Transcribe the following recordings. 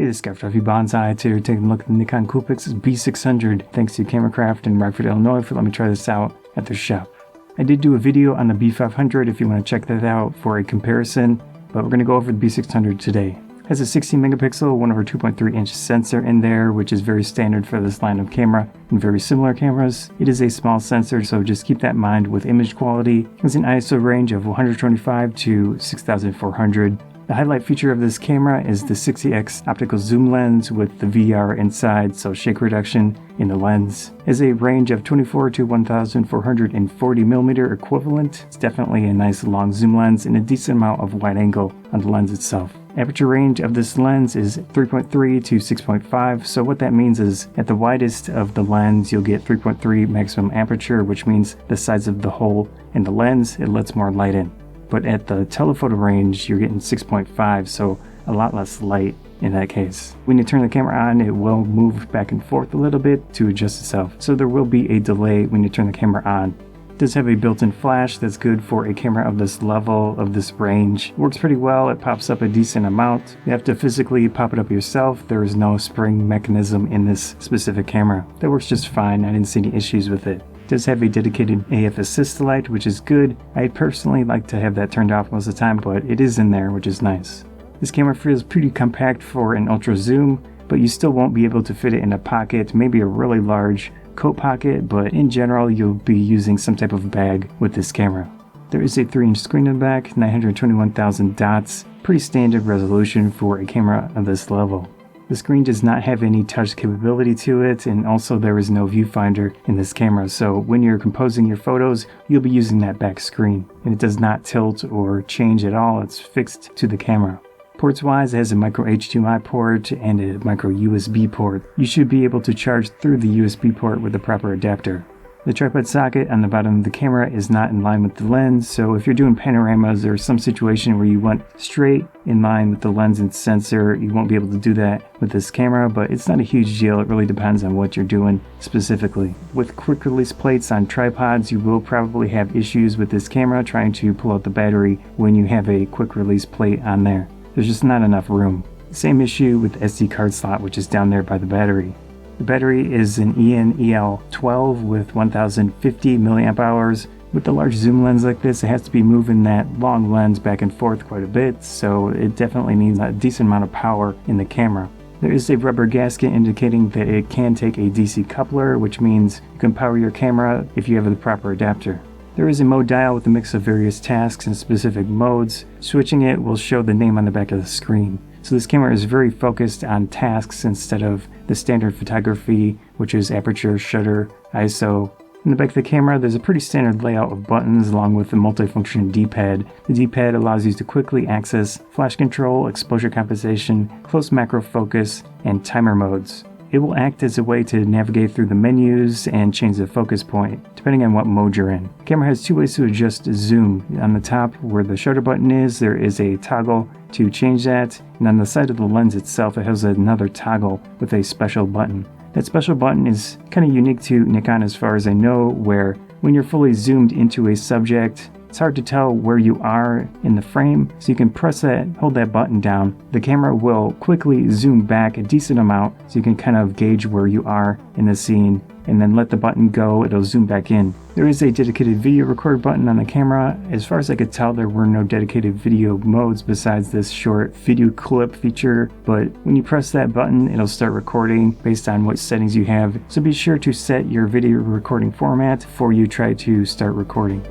Hey, this is Scott Banzai. Today we're taking a look at the Nikon COOLPIX B600. Thanks to Cameracraft in Rockford, Illinois for letting me try this out at their shop. I did do a video on the B500 if you want to check that out for a comparison, but we're going to go over the B600 today. It has a 16 megapixel 1/2.3 inch sensor in there, which is very standard for this line of camera and very similar cameras. It is a small sensor, so just keep that in mind with image quality. It has an ISO range of 125 to 6400. The highlight feature of this camera is the 60x optical zoom lens with the VR inside, so shake reduction in the lens. It has a range of 24 to 1440 millimeter equivalent. It's definitely a nice long zoom lens and a decent amount of wide angle on the lens itself. Aperture range of this lens is 3.3 to 6.5, so what that means is at the widest of the lens you'll get 3.3 maximum aperture, which means the size of the hole in the lens, it lets more light in. But at the telephoto range, you're getting 6.5, so a lot less light in that case. When you turn the camera on, it will move back and forth a little bit to adjust itself, so there will be a delay when you turn the camera on. It does have a built-in flash that's good for a camera of this level, of this range. It works pretty well, it pops up a decent amount. You have to physically pop it up yourself. There is no spring mechanism in this specific camera. That works just fine, I didn't see any issues with it. It does have a dedicated AF assist light, which is good. I personally like to have that turned off most of the time, but it is in there, which is nice. This camera feels pretty compact for an ultra zoom, but you still won't be able to fit it in a pocket, maybe a really large coat pocket, but in general you'll be using some type of bag with this camera. There is a 3-inch screen in the back, 921,000 dots, pretty standard resolution for a camera of this level. The screen does not have any touch capability to it, and also there is no viewfinder in this camera, so when you're composing your photos, you'll be using that back screen. And it does not tilt or change at all, it's fixed to the camera. Ports wise, it has a micro HDMI port and a micro USB port. You should be able to charge through the USB port with the proper adapter. The tripod socket on the bottom of the camera is not in line with the lens, so if you're doing panoramas or some situation where you want straight in line with the lens and sensor, you won't be able to do that with this camera, but it's not a huge deal. It really depends on what you're doing specifically. With quick release plates on tripods, you will probably have issues with this camera trying to pull out the battery when you have a quick release plate on there. There's just not enough room. Same issue with the SD card slot, which is down there by the battery. The battery is an EN-EL12 with 1050 milliamp hours. With the large zoom lens like this, it has to be moving that long lens back and forth quite a bit, so it definitely needs a decent amount of power in the camera. There is a rubber gasket indicating that it can take a DC coupler, which means you can power your camera if you have the proper adapter. There is a mode dial with a mix of various tasks and specific modes. Switching it will show the name on the back of the screen. So this camera is very focused on tasks instead of the standard photography, which is aperture, shutter, ISO. In the back of the camera, there's a pretty standard layout of buttons along with the multifunction D-pad. The D-pad allows you to quickly access flash control, exposure compensation, close macro focus, and timer modes. It will act as a way to navigate through the menus and change the focus point, depending on what mode you're in. The camera has two ways to adjust zoom. On the top where the shutter button is, there is a toggle to change that, and on the side of the lens itself it has another toggle with a special button. That special button is kind of unique to Nikon as far as I know, where when you're fully zoomed into a subject, it's hard to tell where you are in the frame, so you can press that, hold that button down. The camera will quickly zoom back a decent amount so you can kind of gauge where you are in the scene, and then let the button go, it'll zoom back in. There is a dedicated video record button on the camera. As far as I could tell, there were no dedicated video modes besides this short video clip feature, but when you press that button, it'll start recording based on what settings you have, so be sure to set your video recording format before you try to start recording.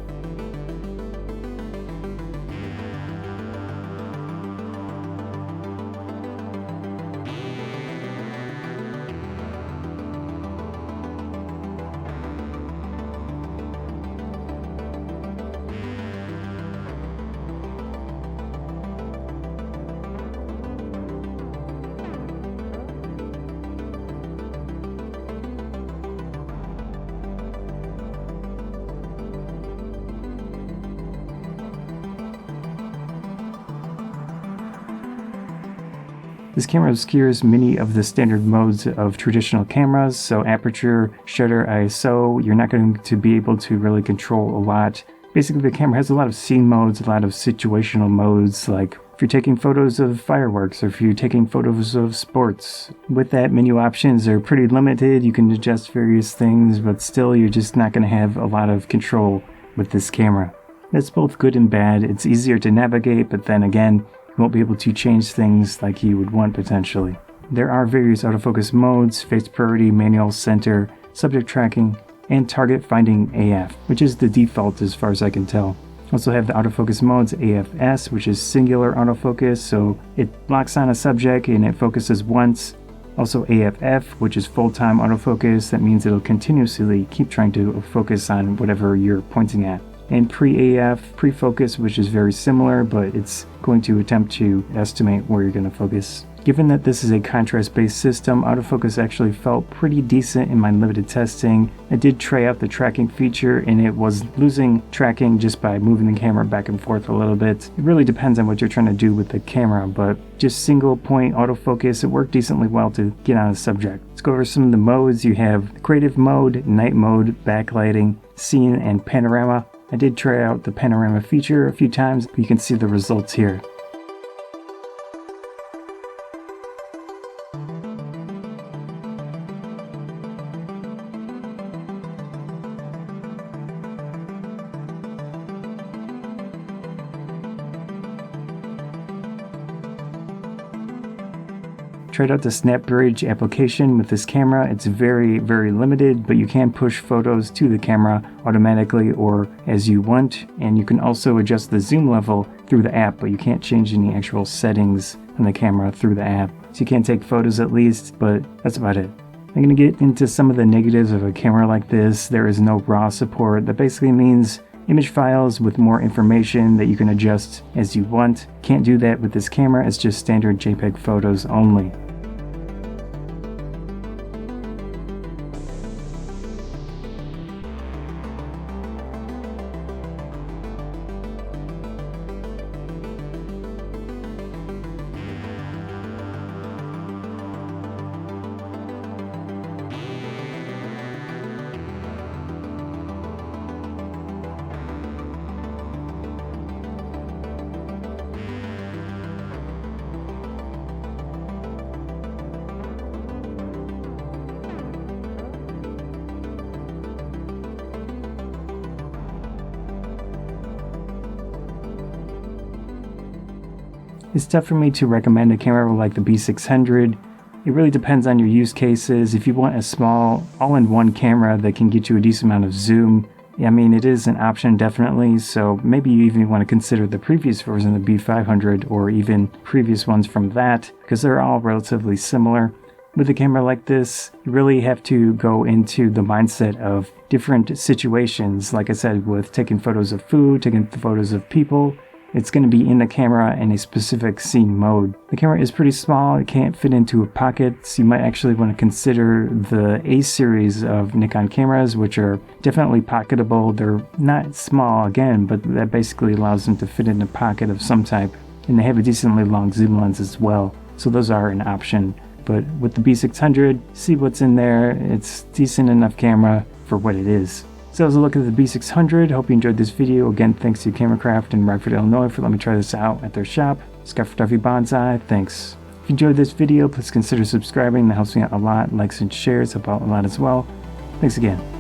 This camera obscures many of the standard modes of traditional cameras, so aperture, shutter, ISO, you're not going to be able to really control a lot. Basically, the camera has a lot of scene modes, a lot of situational modes like if you're taking photos of fireworks or if you're taking photos of sports. With that, menu options are pretty limited. You can adjust various things, but still you're just not going to have a lot of control with this camera. That's both good and bad. It's easier to navigate, but then again, you won't be able to change things like you would want potentially. There are various autofocus modes: face priority, manual, center, subject tracking, and target finding AF, which is the default as far as I can tell. Also have the autofocus modes: AFS, which is singular autofocus, so it locks on a subject and it focuses once. Also AFF, which is full-time autofocus. That means it'll continuously keep trying to focus on whatever you're pointing at. And pre-AF, pre-focus, which is very similar, but it's going to attempt to estimate where you're going to focus. Given that this is a contrast-based system, autofocus actually felt pretty decent in my limited testing. I did try out the tracking feature and it was losing tracking just by moving the camera back and forth a little bit. It really depends on what you're trying to do with the camera, but just single point autofocus, it worked decently well to get on a subject. Let's go over some of the modes. You have creative mode, night mode, backlighting, scene, and panorama. I did try out the panorama feature a few times, but you can see the results here. Tried out the Snap Bridge application with this camera. It's very limited, but you can push photos to the camera automatically or as you want, and you can also adjust the zoom level through the app, but you can't change any actual settings on the camera through the app. So you can take photos at least, but that's about it. I'm going to get into some of the negatives of a camera like this. There is no RAW support. That basically means image files with more information that you can adjust as you want. Can't do that with this camera. It's just standard JPEG photos only. It's tough for me to recommend a camera like the B600. It really depends on your use cases. If you want a small, all-in-one camera that can get you a decent amount of zoom, I mean, it is an option definitely, so maybe you even want to consider the previous version of the B500 or even previous ones from that, because they're all relatively similar. With a camera like this, you really have to go into the mindset of different situations. Like I said, with taking photos of food, taking photos of people, it's going to be in the camera in a specific scene mode. The camera is pretty small, it can't fit into a pocket, so you might actually want to consider the A series of Nikon cameras, which are definitely pocketable. They're not small again, but that basically allows them to fit in a pocket of some type, and they have a decently long zoom lens as well, so those are an option. But with the B600, see what's in there. It's decent enough camera for what it is. So that was a look at the B600. Hope you enjoyed this video. Again, thanks to Camera in Rockford, Illinois for letting me try this out at their shop. Scott Photography Banzai, thanks. If you enjoyed this video, please consider subscribing. That helps me out a lot. Likes and shares help out a lot as well. Thanks again.